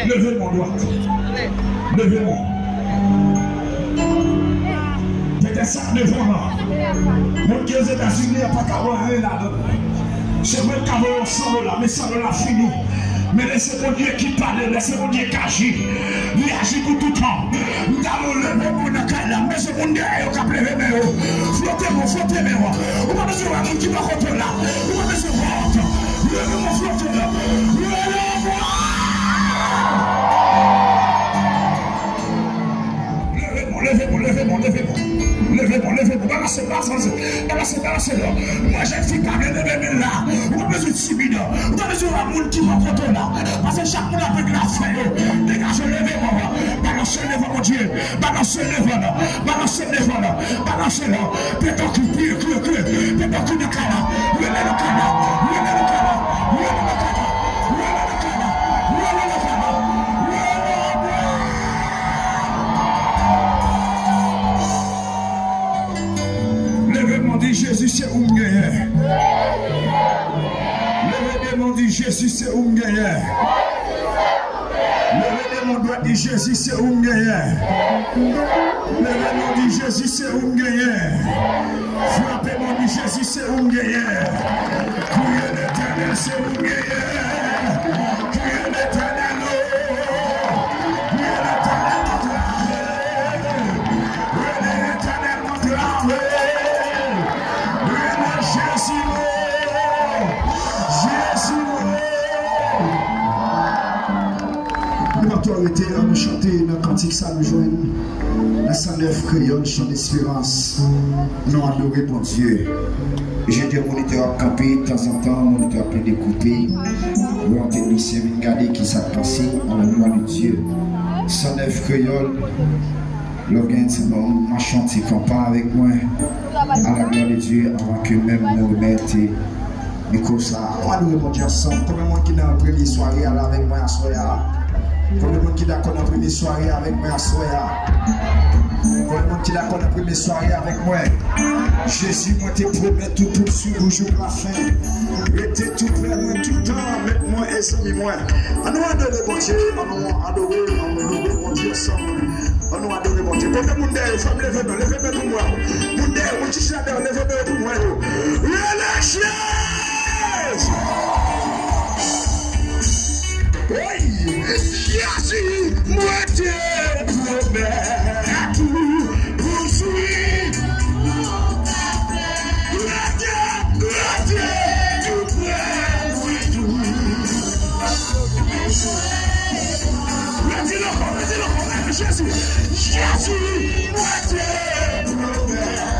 Levez mon doigt. Levez-moi. Peut-être ça devant moi. Même qui aux États-Unis, il n'y a pas qu'à voir rien là-dedans. C'est vrai qu'à voir ensemble là, mais ça l'a fini. Mais laissez mon Dieu qui parle, laissez mon Dieu qui agit. Il agit pour tout le temps. Nous avons levé mon accueil, mais c'est mon Dieu qui a pleuré. Flottez-moi, flottez-moi. On va besoin d'un qui va contre là. On va besoin d'un levez-moi, flottez-moi. Levez-moi, balancez là. Moi, j'ai fait carré de là. On a besoin de timide. On a besoin d'un monde qui va contre là. Parce que chaque monde avec la fin. Dégagez, levez-moi. Balancez-le, mon Dieu. Balancez-le, là. Balancez-le, là. Balancez-le. Peut-être qu'il prie, peut-être qu'il ne cala. Levez le cala. Levez le cala. Levez le cala. Levez le cala. Levez le cala. Dit Jésus c'est où gagner. Levez mon dit Jésus c'est où gagner. Levez mon doigt dit Jésus c'est où gagner. Levez mon dit Jésus c'est où gagner. Frappez mon dit Jésus c'est où gagner. Criez l'Éternel c'est où gagner. Criez l'Éternel. Criez l'Éternel notre âme. Criez l'Éternel notre âme. L'autorité à nous chanter dans le cantique ça nous joigne. La 109 créole, chant d'espérance. Non adoré pour Dieu. J'ai des moniteurs à camper, de temps en temps, moniteurs à d'écouter. Ou en technicien, regarder qui s'est passé à la gloire de Dieu. 109 créole. L'organisme m'a chanté compas avec moi à la gloire de Dieu avant que même nous remettions. Mais comme ça, on va nous répondre ensemble. Combien de monde qui est dans la première soirée avec moi à soir? Combien de monde qui est d'accord dans la première soirée avec moi à soir? Combien de monde qui est d'accord dans la première soirée avec moi? Jésus, moi te promets tout pour suivre jour la fin. Restez tout près moi tout le temps avec moi et sans moi. On nous adore mon Dieu, on nous adore mon Dieu ensemble. On nous adore mon Dieu. Combien de monde est femme levez-moi pour moi. Monde est mon petit chandeur, levez-moi pour moi. Relâchez! Oui, Jésus, moi te promets tout pour suivre. Dieu, tout près, oui, tout. Dis-le, Jésus, moi te promets.